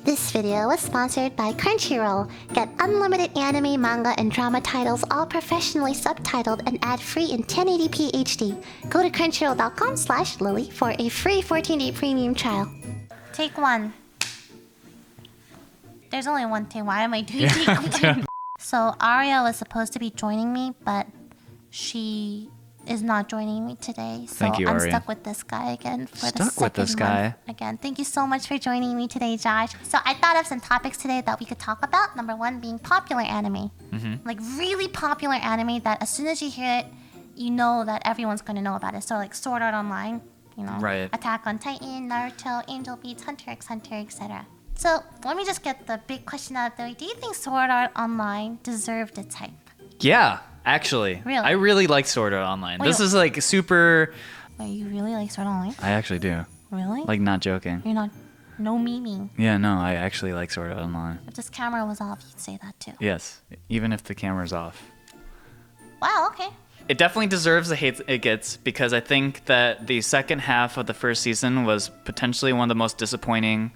This video was sponsored by Crunchyroll. Get unlimited anime, manga, and drama titles all professionally subtitled and ad-free in 1080p HD. Go to crunchyroll.com/Lily for a free 14-day premium trial. Take one. There's only one take. Why am I doing take one? So Arya was supposed to be joining me, but she is not joining me today. So Thank you, I'm Arya. stuck with this guy again for the Stuck with this second guy? month again. Thank you so much for joining me today, Josh. So I thought of some topics today that we could talk about. Number one being popular anime. Like really popular anime that as soon as you hear it, you know that everyone's going to know about it. So like Sword Art Online, you know, Right. Attack on Titan, Naruto, Angel Beats, Hunter x Hunter, etc. So let me just get the big question out of the way. Do you think Sword Art Online deserved its hype? Yeah, actually. Really? I really like Sword Art Online. Wait, This is like super... Wait, you really like Sword Art Online? I actually do. Really? Like, not joking. You're not... No memeing. Yeah, no, I actually like Sword Art Online. If this camera was off, you'd say that too. Yes, even if the camera's off. Wow, okay. It definitely deserves the hate it gets because I think that the second half of the first season was potentially one of the most disappointing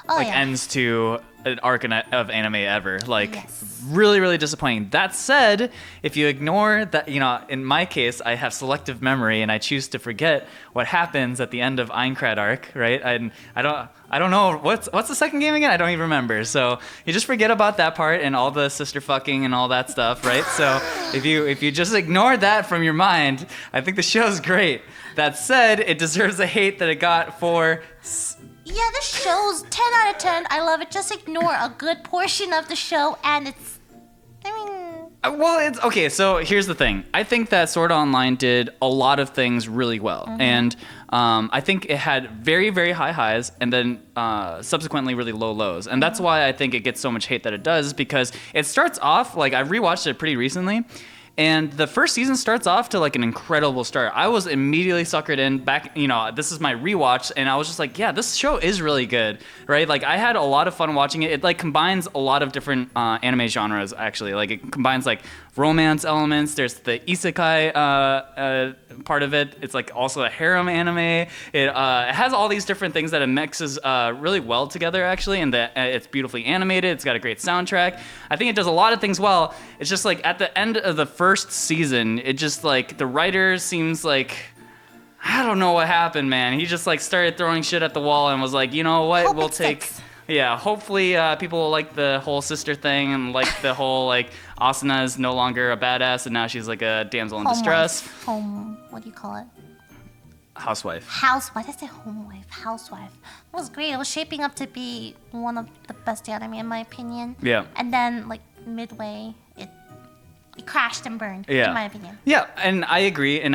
ends to an arc of anime ever. Like, Yes. really, really disappointing. That said, if you ignore that, you know, in my case, I have selective memory and I choose to forget what happens at the end of Aincrad arc, right? And I don't know what's the second game again? I don't even remember. So you just forget about that part and all the sister fucking and all that stuff, right? So if you just ignore that from your mind, I think the show's great. That said, it deserves the hate that it got for. Yeah, this show's 10 out of 10. I love it. Just ignore a good portion of the show and it's... I mean... Well, it's okay. So here's the thing. I think that Sword Art Online did a lot of things really well, and I think it had very, very high highs and then subsequently really low lows, and that's why I think it gets so much hate that it does because it starts off like I rewatched it pretty recently. And the first season starts off to like an incredible start. I was immediately suckered in back, you know, this is my rewatch and I was just like, yeah, this show is really good, right? Like I had a lot of fun watching it. It like combines a lot of different anime genres actually. Like it combines like romance elements. There's the isekai part of it. It's like also a harem anime. It has all these different things that it mixes really well together actually, and that it's beautifully animated. It's got a great soundtrack. I think it does a lot of things well. It's just like at the end of the first season, it just like the writer seems like, I don't know what happened, man. He just like started throwing shit at the wall and was like, you know what, Hope we'll it take. sticks. Yeah, hopefully people will like the whole sister thing and like the whole like Asuna is no longer a badass and now she's like a damsel in distress. What do you call it? Housewife. Housewife. I say homewife. Housewife. It was great. It was shaping up to be one of the best anime in my opinion. Yeah. And then like midway, it crashed and burned. Yeah. In my opinion. Yeah, and I agree. And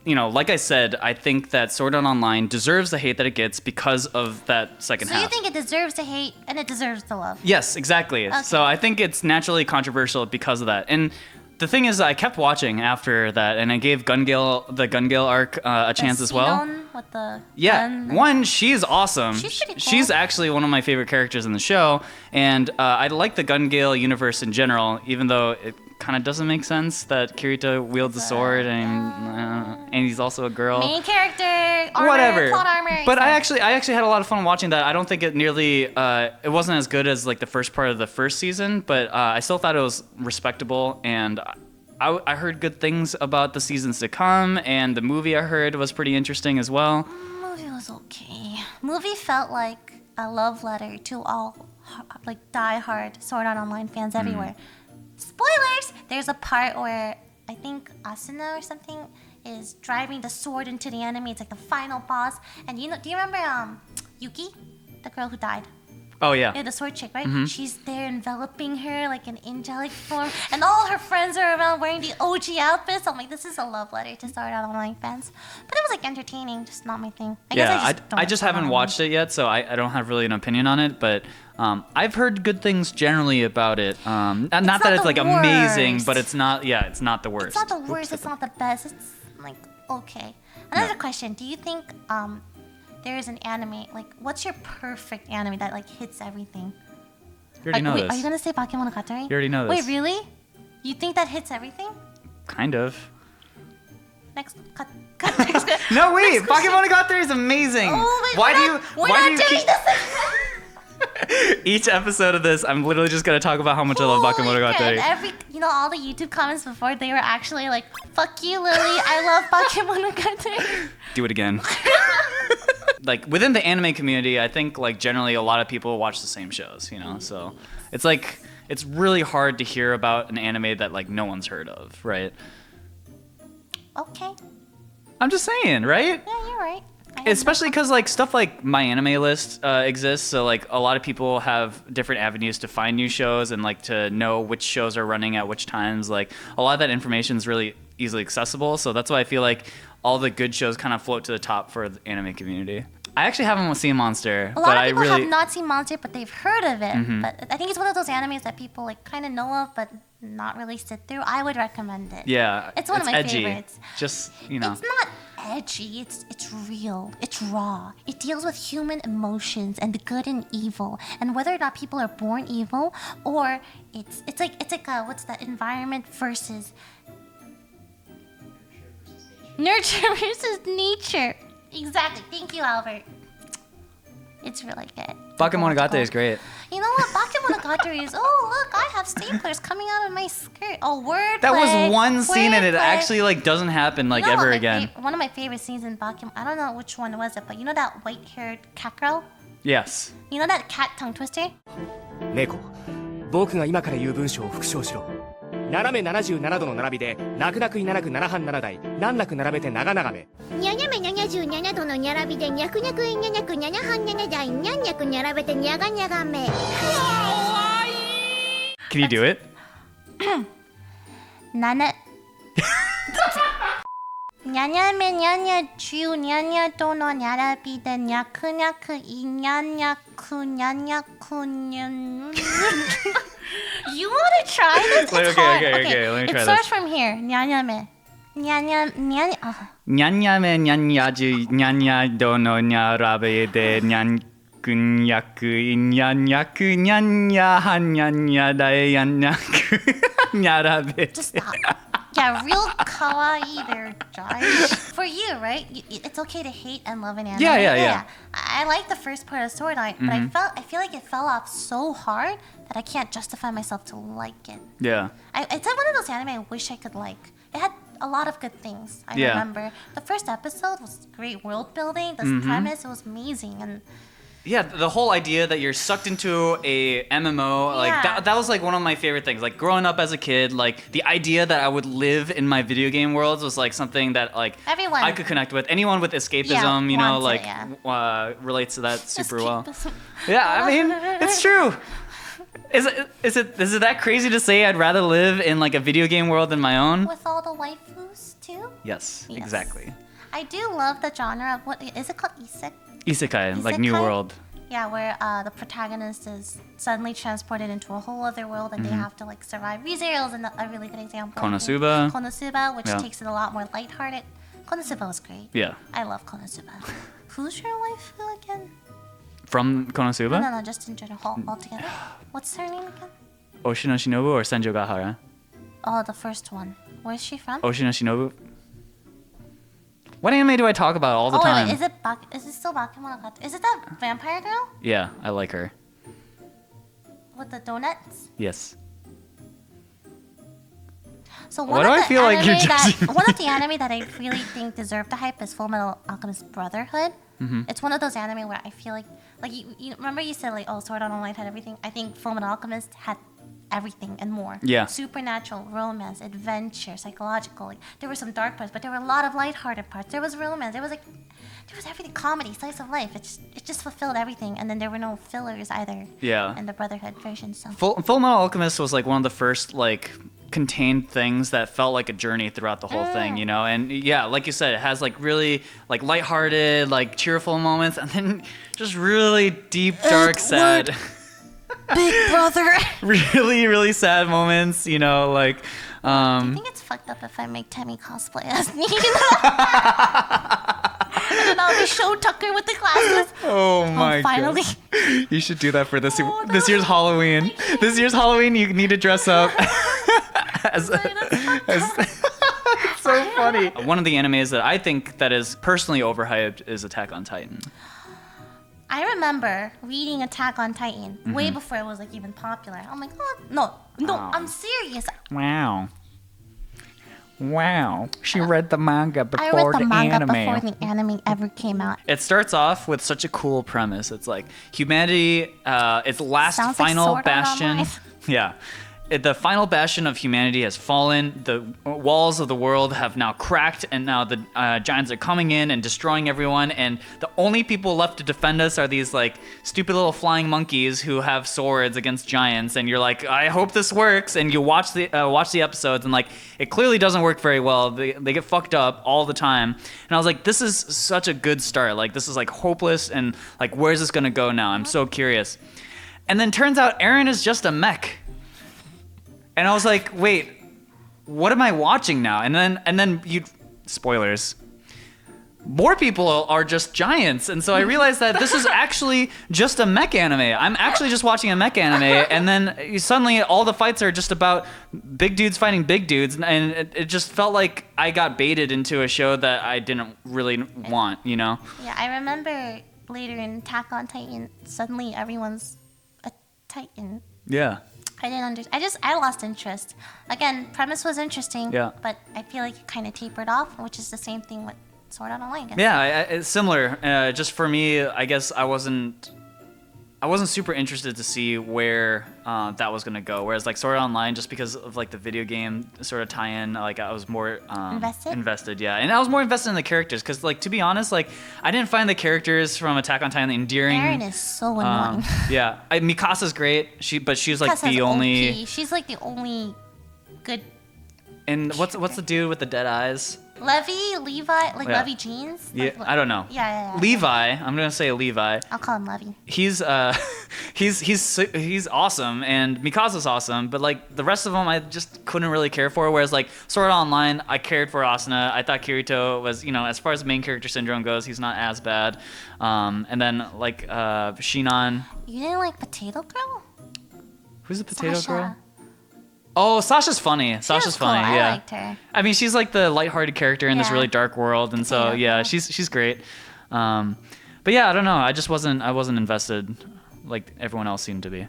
you know, like I said, I think that Sword Art Online deserves the hate that it gets because of that second half. So you think it deserves the hate and it deserves the love? Yes, exactly. Okay. So I think it's naturally controversial because of that. And the thing is, I kept watching after that, and I gave the Gun Gale arc a chance as well. Sinon with the Yeah, gun. one, she's awesome. She's pretty cool. She's actually one of my favorite characters in the show, and I like the Gun Gale universe in general, even though it kind of doesn't make sense that Kirito wields a sword and he's also a girl. Main character, armor, Whatever. plot armor. But I actually had a lot of fun watching that. I don't think it nearly it wasn't as good as like the first part of the first season, but I still thought it was respectable, and I heard good things about the seasons to come, and the movie I heard was pretty interesting as well. Movie was okay. Movie felt like a love letter to all like die-hard Sword Art Online fans everywhere. Spoilers! There's a part where I think Asuna or something is driving the sword into the enemy. It's like the final boss. And do you remember Yuki, the girl who died? Oh yeah. Yeah, the sword chick, right? She's there enveloping her like an angelic form, and all her friends are around wearing the OG outfits. I'm like, this is a love letter to Sword Art Online fans. But it was like entertaining, just not my thing. I just haven't watched it yet, so I don't have really an opinion on it. But I've heard good things generally about it. Not that it's like amazing, but it's not. Yeah, it's not the worst. It's not the worst. It's not the best. It's like okay. Another question: do you think there is an anime like what's your perfect anime that like hits everything? You already know wait, this. Are you gonna say Bakemonogatari? You already know this. Wait, really? You think that hits everything? Kind of. Next, cut. Next. No, wait. Next question. Bakemonogatari is amazing. Oh, Why do you? We're Why not do you doing keep? this. Each episode of this, I'm literally just gonna talk about how much I love Bakemonogatari. And all the YouTube comments before, they were actually like, "Fuck you, Lily. I love Bakemonogatari." Do it again. Like within the anime community, I think like generally a lot of people watch the same shows, you know. So it's like it's really hard to hear about an anime that like no one's heard of, right? Okay. I'm just saying, right? Yeah, you're right. Especially because like stuff like My Anime List exists, so like a lot of people have different avenues to find new shows and like to know which shows are running at which times. Like a lot of that information is really easily accessible, so that's why I feel like all the good shows kind of float to the top for the anime community. I actually haven't seen Monster, A but lot of I people really have not seen Monster, but they've heard of it. But I think it's one of those animes that people like kind of know of, but not really sit through. I would recommend it. yeah, It's one of my edgy. favorites. Just you know, It's not edgy. It's real. It's raw. It deals with human emotions and the good and evil, and whether or not people are born evil or it's like what's that environment versus nurture versus nature. Exactly. Thank you, Albert. It's really good. Bakemonogatari is great. You know what? Bakemonogatari is, oh, look, I have staplers coming out of my skirt. Oh, word. That was one scene and it actually like doesn't happen like ever again. One of my favorite scenes in Bakemonogatari, I don't know which one was it, but you know that white-haired cat girl? Yes. You know that cat tongue twister? 猫、僕が今から言う文章を復唱しろ。斜め77度の並びで、泣く泣くいななく7半7台、難なく並べて長々め。斜め77度の並びでにゃくにゃくいにゃにゃく7半7台にゃんにゃく並べてにゃがにゃがめ。Can you do it? にゃにゃめにゃにゃ中にゃにゃとの並びでにゃくにゃくいにゃにゃくにゃにゃくにゃYou want to try this? It's Okay, hard. okay, let me try It starts from here. にゃにゃめ。にゃにゃにゃにゃ。にゃんにゃめにゃんにゃじにゃんにゃどのにゃらべでにゃんくにゃくいにゃんにゃくにゃんにゃはんにゃんにゃだえやんにゃくにゃらべ。 Just stop. Yeah, real kawaii there, Josh. For you, right? It's okay to hate and love an anime. Yeah. I like the first part of Sword Art, but I feel like it fell off so hard that I can't justify myself to like it. Yeah. It's like one of those anime I wish I could like. It had a lot of good things. I remember the first episode was great world building. The premise, it was amazing, and Yeah, the whole idea that you're sucked into a MMO, like that was like one of my favorite things. Like growing up as a kid, like the idea that I would live in my video game worlds was like something that like Everyone. I could connect with. Anyone with escapism, you know, wants like it, relates to that super well. Escapism. Yeah, I mean, it's true. Is it that crazy to say I'd rather live in like a video game world than my own? With all the waifus too. Yes, Yes. exactly. I do love the genre of what is it called? Isekai, like New Isekai? World. Yeah, where the protagonist is suddenly transported into a whole other world and they have to like survive. ReZero is a really good example. Konosuba. Konosuba, which Yeah. takes it a lot more lighthearted. Konosuba was great. Yeah. I love Konosuba. Who's your waifu again? From Konosuba? No, just in general, altogether. What's her name again? Oshino Shinobu or Senjo Gahara? Oh, the first one. Where's she from? Oshino Shinobu? What anime do I talk about all the time? Wait, is it still Bakemonogatari? Is it that vampire girl Yeah, I like her. with the donuts? Yes. So Why do I feel like you're judging me? one of the anime that I really think deserve the hype is Fullmetal Alchemist Brotherhood. It's one of those anime where I feel like you remember you said like, oh, Sword Art Online had everything. I think Fullmetal Alchemist had everything and more. Yeah. Supernatural, romance, adventure, psychological. Like, there were some dark parts, but there were a lot of lighthearted parts. There was romance. There was everything, comedy, slice of life. It just fulfilled everything, and then there were no fillers either. Yeah. In the Brotherhood version, so. Fullmetal Alchemist was like one of the first like contained things that felt like a journey throughout the whole thing, you know? And yeah, like you said, it has like really like lighthearted, like cheerful moments, and then just really deep, dark, sad. Big Brother. Really, really sad moments, you know, like I think it's fucked up if I make Temmie cosplay as me. And then I'll be Show Tucker with the glasses. oh my Finally. god. You should do that for this Oh, this year's Halloween. This year's Halloween you need to dress up as Sorry, that's fucked up. it's so funny. One of the animes that I think that is personally overhyped is Attack on Titan. I remember reading Attack on Titan way before it was like even popular. I'm like, no, I'm serious. Wow. She read the manga I before read the the manga anime. before the anime ever came out. It starts off with such a cool premise. It's like humanity, its last Sounds like final Sword Art bastion. Online. Yeah. The final bastion of humanity has fallen. The walls of the world have now cracked, and now the giants are coming in and destroying everyone. And the only people left to defend us are these like stupid little flying monkeys who have swords against giants. And you're like, I hope this works. And you watch the episodes, and like it clearly doesn't work very well. They get fucked up all the time. And I was like, this is such a good start. Like this is like hopeless, and like where's this gonna go now? I'm so curious. And then turns out Eren is just a mech. And I was like, wait, what am I watching now? And then you spoilers. More people are just giants. And so I realized that this is actually just a mech anime. I'm actually just watching a mech anime, and then suddenly all the fights are just about big dudes fighting big dudes, and it just felt like I got baited into a show that I didn't really want, you know? Yeah, I remember later in Attack on Titan, suddenly everyone's a Titan. Yeah. I didn't understand. I lost interest. Again, premise was interesting, Yeah. but I feel like it kind of tapered off, which is the same thing with Sword Art Online. I guess. Yeah, it's similar. Just for me, I guess I wasn't super interested to see where that was gonna go. Whereas like Sword Art Online, just because of like the video game sort of tie-in, like I was more invested. Yeah, and I was more invested in the characters because, like, to be honest, like I didn't find the characters from Attack on Titan endearing. Eren is so annoying. Yeah, Mikasa's great. But she's like Mikasa's the only. OP. She's like the only good. And what's the dude with the dead eyes? Levi, like Yeah. Levi jeans. Yeah, Like, I don't know. Yeah. Levi, I'm gonna say Levi. I'll call him Levi. He's awesome, and Mikasa's awesome, but like the rest of them I just couldn't really care for. Whereas like Sword Art Online, I cared for Asuna. I thought Kirito was, as far as main character syndrome goes, he's not as bad. And then like Shinon. You didn't like Potato Girl? Who's the potato Sasha. girl? Oh, Sasha's funny. Sasha's cool. funny. I Yeah. liked her. I mean, she's like the lighthearted character in this Yeah. really dark world, and so Potato yeah, girl. she's great. But yeah, I don't know. I wasn't invested like everyone else seemed to be.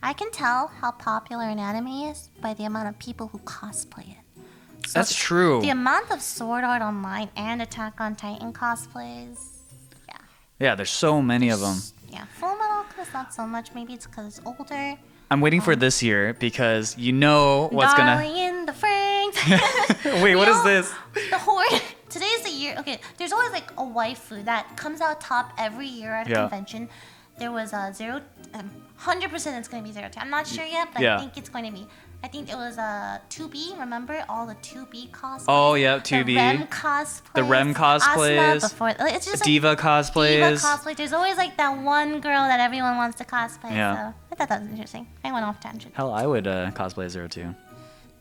I can tell how popular an anime is by the amount of people who cosplay it. So That's true. The amount of Sword Art Online and Attack on Titan cosplays. Yeah. Yeah, there's so many of them. Yeah. Full Metal Alchemist not so much. Maybe it's because it's older. I'm waiting for this year because you know what's Darling gonna. in the Franks. Wait, what is this? The horde. Today's the year. Okay, there's always like a waifu that comes out top every year at a Yeah. convention. There was a 100% it's going to be 0 2. I'm not sure yet, but Yeah. I think it's going to be. I think it was 2B. Remember all the 2B cosplays? Oh, yeah, 2B. The Rem cosplays. The Rem cosplays. Asuna before, it's just like Diva cosplays. Diva cosplay. There's always like that one girl that everyone wants to cosplay. Yeah. So I thought that was interesting. I went off tangent. Hell, I would cosplay Zero Two.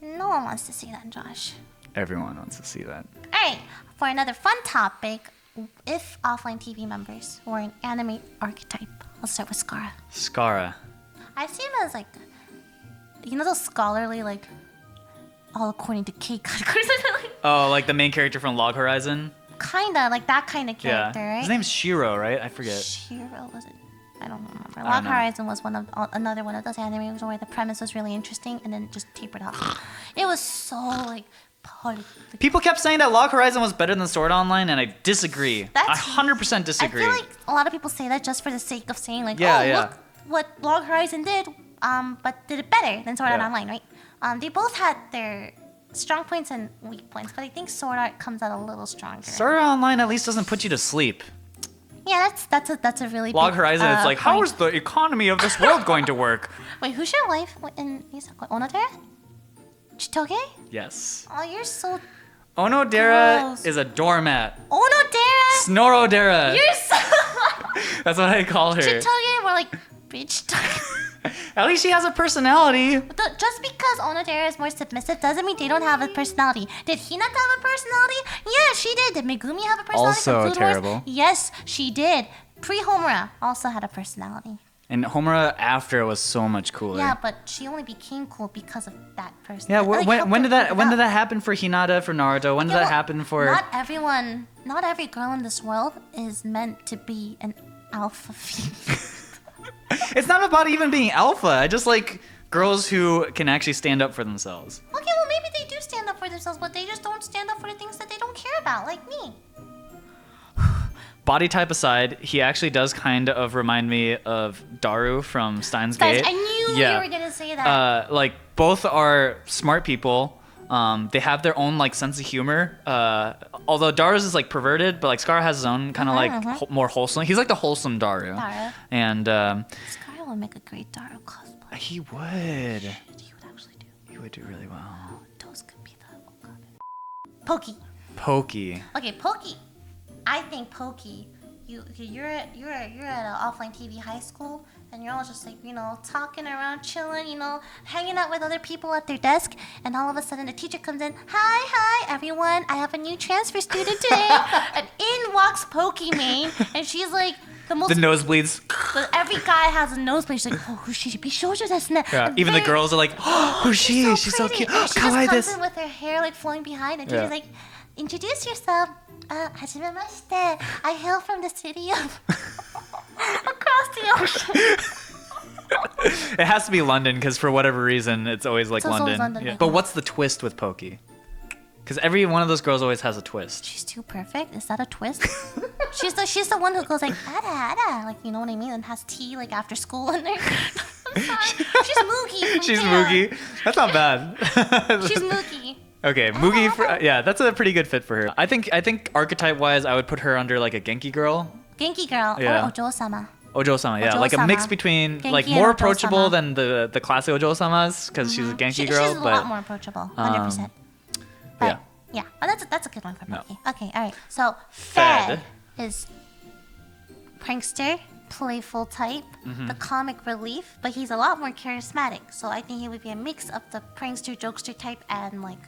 No one wants to see that, Josh. Everyone wants to see that. All right, for another fun topic, if offline TV members were an anime archetype, I'll start with Skara. Skara. I see him as like, those scholarly, like, all according to K categories. Oh, like the main character from Log Horizon. Kinda like that kind of character, Yeah. right? His name's Shiro, right? I forget. Shiro, was it? I don't remember. don't Log know. Horizon was another one of those animes where the premise was really interesting and then just tapered off. It was so like People kept saying that Log Horizon was better than Sword Art Online, and I disagree. I 100% disagree. I feel like a lot of people say that just for the sake of saying like, Yeah, oh, yeah. look what Log Horizon did, but did it better than Sword Art Yeah. Online, right? They both had their strong points and weak points, but I think Sword Art comes out a little stronger. Sword Art Online at least doesn't put you to sleep. Yeah, that's a really Log big, Horizon, it's like, how point. is the economy of this world going to work? Wait, who's your wife in Onodera? Chitoge? Yes. Oh, you're so Onodera Gross. is a doormat. Onodera. Snorodera. You're so That's what I call her. Chitoge. We're like bitch. At least she has a personality. Just because Onodera is more submissive doesn't mean they don't have a personality. Did Hinata have a personality? Yeah, she did. Did Megumi have a personality? Also from Food Wars? terrible. Yes, she did. Pre-Homura also had a personality. And Homura after was so much cooler. Yeah, but she only became cool because of that person. Yeah, Like, when did that helped when her did that happen for Hinata for Naruto? When did Yeah, that well, happen for? Not every girl in this world is meant to be an alpha female. It's not about even being alpha. I just like girls who can actually stand up for themselves. Okay, well maybe they do stand up for themselves, but they just don't stand up for the things that they don't care about, like me. Body type aside, he actually does kind of remind me of Daru from Steins Gate. I knew you were gonna say that. Like both are smart people. They have their own like sense of humor. Although Daru's is like perverted, but like Scar has his own kind of like more wholesome. He's like the wholesome Daru. And Scar would make a great Daru cosplay. he would. He would actually do. He would do really well. Those could be the. Oh god. Pokey. Pokey. Okay, Pokey. I think Pokey. You're at an offline TV high school, and you're all just like, you know, talking around, chilling, you know, hanging out with other people at their desk, and all of a sudden the teacher comes in. Hi, everyone. I have a new transfer student today. And in walks Pokey Main, and she's like the most. The nosebleeds. But every guy has a nosebleed. She's like, oh, who's she? Yeah. Even the girls are like, oh, who's she? She's so cute. And she Kawaii just comes desu. in with her hair like flowing behind, and she's Yeah. like, introduce yourself. Hajimemashite. I hail from the city of across the ocean. It has to be London because for whatever reason it's always like It's always London. London, Yeah. yeah. But what's the twist with Pokey? Because every one of those girls always has a twist. She's too perfect. Is that a twist? she's the one who goes like ada, like, you know what I mean, and has tea like after school in there. I'm sorry. She's Moogie. From She's Japan. Moogie. That's not bad. She's Moogie. Okay, Moogie. Yeah, that's a pretty good fit for her. I think archetype wise, I would put her under like a Genki girl. Genki girl Yeah. or Ojo-sama. Ojo-sama, yeah, like a Ojo-sama. mix between Genki like and more Ojo-sama. approachable than the classic Ojo-samas because she's a Genki girl, She's a but lot more approachable. 100%. But, yeah. yeah. Oh, that's a good one for No. Moogie. Okay, all right. So Fed. Fed is prankster, playful type, Mm-hmm. the comic relief, but he's a lot more charismatic. So I think he would be a mix of the prankster, jokester type and like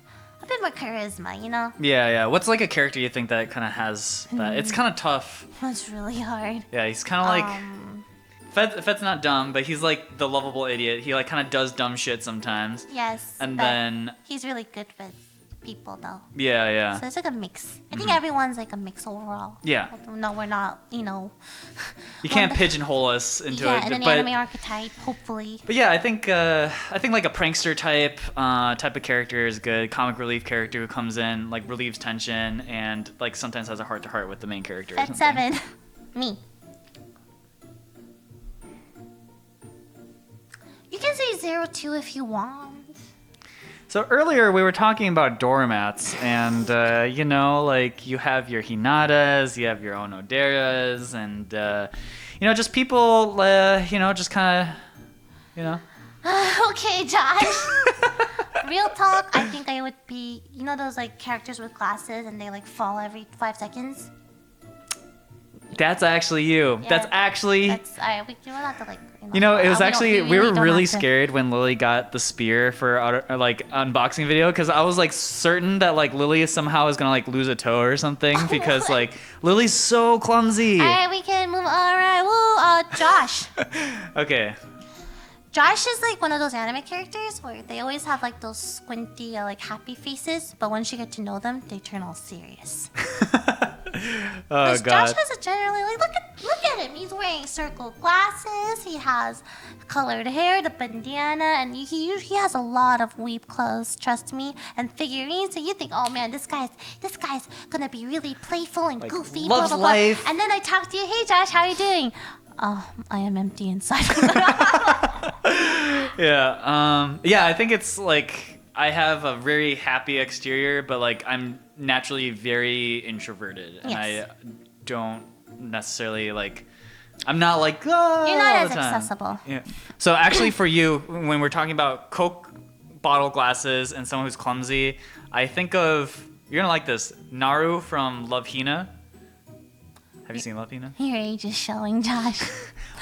a bit more charisma, you know? yeah. What's like a character you think that kind of has that? It's kind of tough. That's really hard. Yeah, he's kind of like Fed's not dumb, but he's like the lovable idiot. He like kind of does dumb shit sometimes. Yes. And but then he's really good with people though. yeah. So it's like a mix. I think everyone's like a mix overall. Yeah. No, we're not, you know. You can't pigeonhole us into yeah, it, in an but anime archetype, hopefully. But yeah, I think like a prankster type of character is good. Comic relief character who comes in, like relieves tension, and like sometimes has a heart to heart with the main character. or At something. 7, me. You can say 02 if you want. So earlier we were talking about doormats, and you know, like you have your Hinatas, you have your Onoderas, and you know, just people, you know, just kind of, you know. Okay, Josh. Real talk, I think I would be, you know those like characters with glasses and they like fall every 5 seconds? That's actually you. Yeah, That's actually. That's we don't have to like. You know, it was we don't- actually we really were don't really have to. scared when Lily got the spear for our like unboxing video because I was like certain that like Lily somehow is gonna like lose a toe or something because like Lily's so clumsy. All right, we can move. All right, woo, Josh. Okay. Josh is like one of those anime characters where they always have like those squinty, like happy faces, but once you get to know them, they turn all serious. Oh Because god. Josh has a generally like look at him. He's wearing circle glasses. He has colored hair, the bandana, and he has a lot of weep clothes. Trust me, and figurines. So you think, oh man, this guy's gonna be really playful and Like, goofy. loves blah, blah, life. Blah. And then I talk to you, hey Josh, how are you doing? Oh, I am empty inside. Yeah, I think it's like I have a very happy exterior, but like I'm naturally very introverted, and Yes. I don't necessarily like. I'm not like oh, You're not all as the time. accessible. Yeah. So actually, for you, when we're talking about Coke bottle glasses and someone who's clumsy, I think of you're gonna like this Naru from Love Hina. Have you seen Love Hina? Your age is showing, Josh.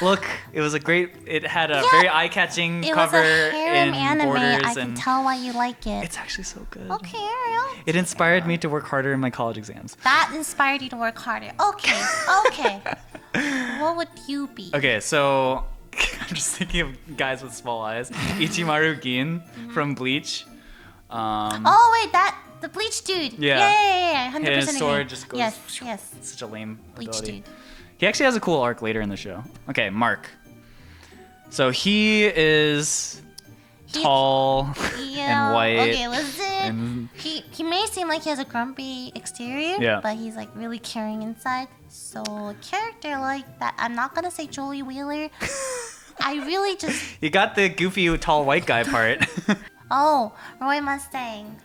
Look, it was a great. It had a Yeah, very eye-catching It cover was a harem in anime. borders, I can and tell why you like it. it's actually so good. Okay, Ariel. It inspired me to work harder in my college exams. That inspired you to work harder. Okay, okay. What would you be? Okay, so just thinking of guys with small eyes. Ichimaru Gin from Bleach. Oh wait, the Bleach dude. Yeah. 100% His sword agree. just goes. Yes. Such a lame Bleach ability. dude. He actually has a cool arc later in the show. Okay, Mark. So he is tall and white. Okay, listen. and- He may seem like he has a grumpy exterior, Yeah. but he's like really caring inside. So a character like that, I'm not gonna say Joey Wheeler. I really just You got the goofy tall white guy part. Roy Mustang.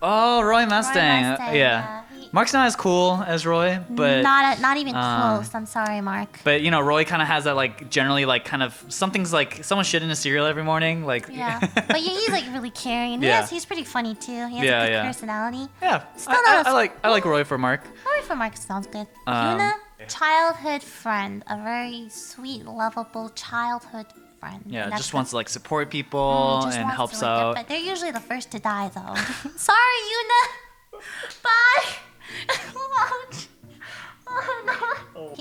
Oh, Roy Mustang. Mustang, Yeah. he- Mark's not as cool as Roy, but not even close. I'm sorry, Mark. but you know, Roy kind of has that like generally like kind of something's like someone shit in his cereal every morning, like Yeah, but he's like really caring. And Yeah. he's pretty funny too. He has Yeah, a good yeah. personality. yeah. Still not as- I like Roy for Mark. Roy for Mark sounds good. Yuna, childhood friend, a very sweet, lovable childhood friend. Yeah, And that's just the- wants to like support people just and wants helps to, like, get out. back. They're usually the first to die though. Sorry, Yuna. Bye. Ouch. Oh, no.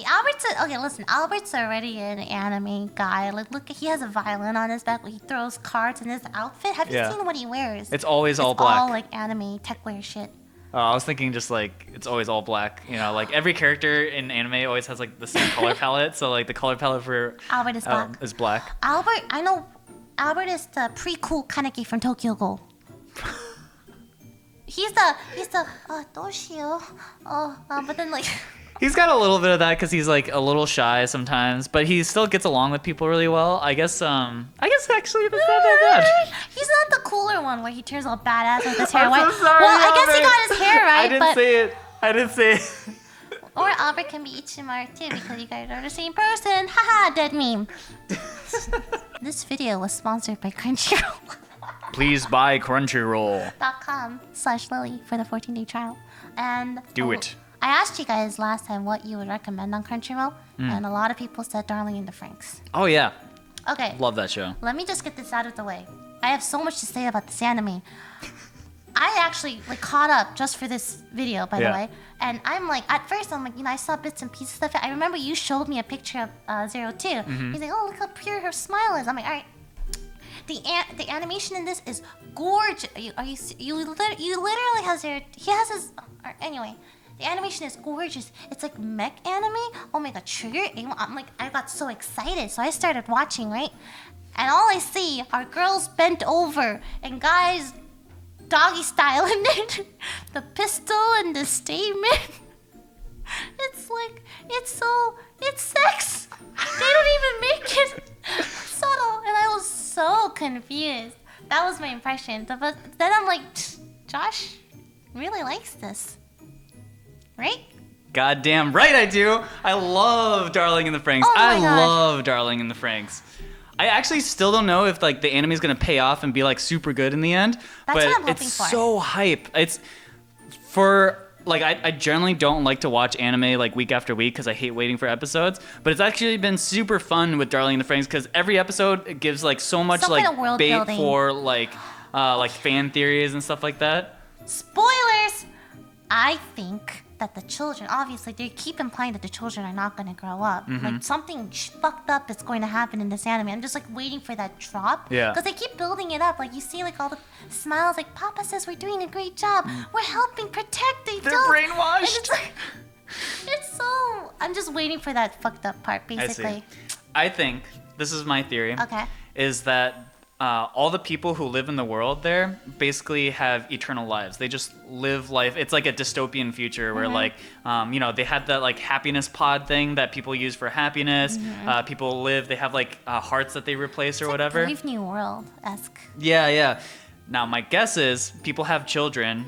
Albert's already an anime guy. Like, look, he has a violin on his back. He throws cards in his outfit. Have you Yeah. seen what he wears? It's always all black. all like anime tech wear shit. I was thinking just like it's always all black. You know, like every character in anime always has like the same color palette. So like the color palette for Albert is black. is black. I know Albert is the pre-cool Kaneki from Tokyo Ghoul. He's the but then like He's got a little bit of that because he's like a little shy sometimes, but he still gets along with people really well. I guess actually that's not that bad. he's not the cooler one where he turns all badass with his hair I'm white. so sorry, Well, I guess he Albert. got his hair right, I didn't but say it. I didn't say it. or Albert can be Ichimaru too because you guys are the same person. Haha, dead meme. This video was sponsored by Crunchyroll.com Please buy Crunchyroll. /Lily for the 14-day trial. And Do it. I asked you guys last time what you would recommend on Crunchyroll, Mm. and a lot of people said Darling in the Franxx. Oh yeah, Okay, love that show. let me just get this out of the way. I have so much to say about this anime. I actually like caught up just for this video, by the Yeah. way. And I'm like, at first I'm like, I saw bits and pieces of it. I remember you showed me a picture of 02. Mm-hmm. He's like, oh, look how pure her smile is. I'm like, all right. The animation in this is gorgeous. You literally has your he has his anyway. The animation is gorgeous. It's like mech anime. Oh my god, trigger! I'm like, I got so excited, so I started watching, right? And all I see are girls bent over and guys doggy style in it. The pistol and the statement. It's like, it's sex. They don't even make it subtle, and I was so confused. That was my impression. But then I'm like, Josh really likes this, right? Goddamn right I do. I love Darling in the Franxx. Oh my I God. love Darling in the Franxx. I actually still don't know if like the anime is gonna pay off and be like super good in the end. That's but what I'm hoping it's for. so hype. It's for like I generally don't like to watch anime like week after week because I hate waiting for episodes. But it's actually been super fun with Darling in the Franxx because every episode it gives like so much Some like kind of world bait building. for like fan theories and stuff like that. Spoilers! I think that the children, obviously, they keep implying that the children are not going to grow up. Mm-hmm. Like, something fucked up is going to happen in this anime. I'm just, like, waiting for that drop. Yeah. Because they keep building it up. Like, you see, like, all the smiles. Like, Papa says we're doing a great job. We're helping protect the Mm. They're adults." brainwashed. And it's like... It's so... I'm just waiting for that fucked up part, basically. I think this is my theory. Okay. Is that all the people who live in the world there basically have eternal lives. They just live life. It's like a dystopian future where like, they had that like happiness pod thing that people use for happiness. People live, they have like hearts that they replace or whatever. Brave New World-esque. Yeah. Now, my guess is people have children,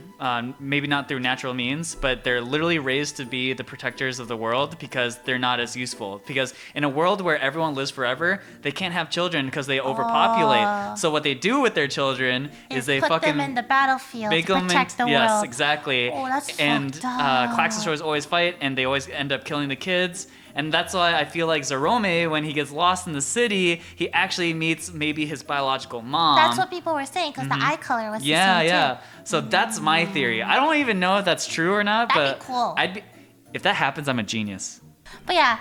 maybe not through natural means, but they're literally raised to be the protectors of the world because they're not as useful. Because in a world where everyone lives forever, they can't have children because they overpopulate. So what they do with their children is they put fucking them in the battlefield make to them protect the yes, world. exactly. Oh, that's and fucked up. Klaxosaurs always fight, and they always end up killing the kids. And that's why I feel like Zorome, when he gets lost in the city, he actually meets maybe his biological mom. That's what people were saying because the eye color was the same Yeah. too. So that's my theory. I don't even know if that's true or not, That'd but be cool. if that happens, I'm a genius. But yeah,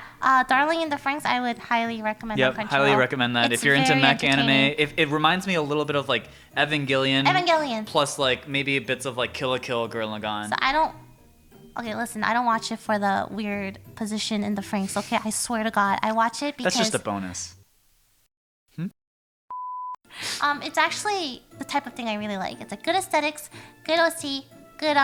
Darling in the Franxx, I would highly recommend. Yep, on Crunchyroll. highly recommend that. It's If you're into very mech anime, entertaining. it reminds me a little bit of like Evangelion. Evangelion. Plus like maybe bits of like Kill la Kill, Gurren Lagann. So I don't. Okay, listen. I don't watch it for the weird position in the Franxx. Okay, I swear to God, I watch it because That's just a bonus. it's actually the type of thing I really like. It's like good aesthetics, good OC, good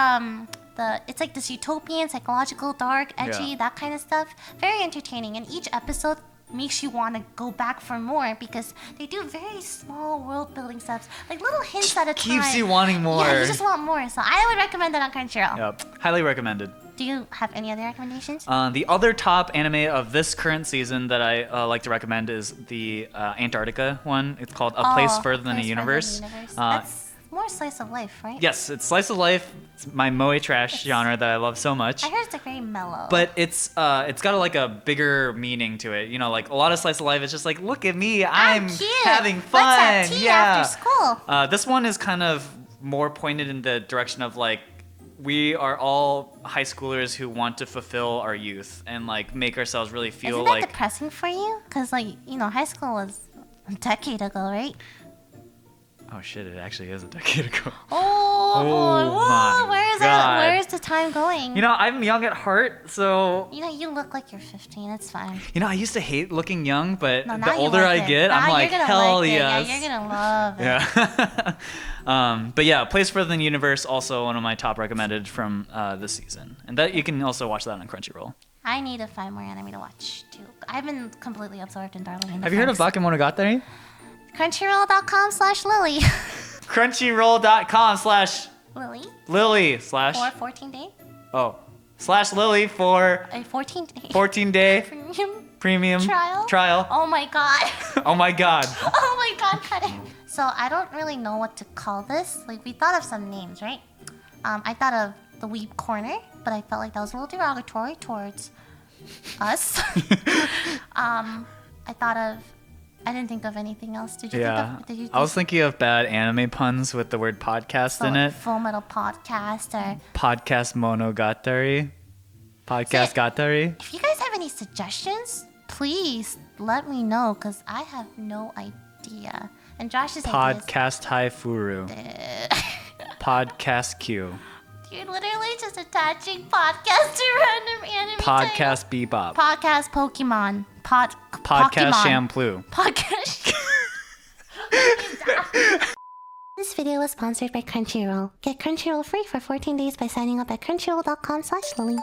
it's like this utopian, psychological, dark, edgy, Yeah. that kind of stuff. Very entertaining, and each episode makes you want to go back for more because they do very small world building steps, like little hints at a time. Keeps you wanting more. Yeah, you just want more. So I would recommend that on Crunchyroll. Yep, highly recommended. Do you have any other recommendations? The other top anime of this current season that I like to recommend is the Antarctica one. It's called A Place Further Than a Universe. That's more slice of life, right? Yes, it's slice of life. It's my moe trash genre that I love so much. I heard it's like very mellow. But it's got like a bigger meaning to it. You know, like a lot of slice of life is just like, look at me, I'm cute. having fun. Let's have tea yeah. after school. This one is kind of more pointed in the direction of like, we are all high schoolers who want to fulfill our youth and like make ourselves really feel Isn't that like. depressing for you? Because like, you know, high school was a decade ago, right? Oh shit! It actually is a decade ago. Oh, boy. my Whoa, where is God. Where is the time going? You know, I'm young at heart, so You know, you look like you're 15. It's fine. you know I used to hate looking young, but No, the now you older like I it. get, Now I'm like, you're gonna hell like it. yes. Yeah, you're gonna love it. Yeah. But yeah, Place Further Than Universe, also one of my top recommended from this season, and that you can also watch that on Crunchyroll. I need to find more anime to watch too. I've been completely absorbed in Darling in the Have you heard of Franxx. Bakemonogatari? Crunchyroll.com/Lily. Crunchyroll.com/Lily Lily. slash For 14 day. /Lily for A 14 day. 14-day Premium premium trial. Oh my god. Oh my god. Oh my god, cut it. So I don't really know what to call this. Like we thought of some names, right? I thought of the Weeb Corner, but I felt like that was a little derogatory towards us. I didn't think of anything else. Did you Yeah. think of? Did you? I was thinking of bad anime puns with the word podcast in it. Full Metal Podcast, or Podcast Monogatari. Podcast Gatari. if you guys have any suggestions, please let me know because I have no idea. And Josh's ideas. Podcast Haifuru. Podcast Q. You're literally just attaching podcast to random anime titles. Podcast Bebop. Podcast Pokemon. Podcast Pokemon. Shampoo. Podcast. This video was sponsored by Crunchyroll. Get Crunchyroll free for 14 days by signing up at crunchyroll.com/Lily.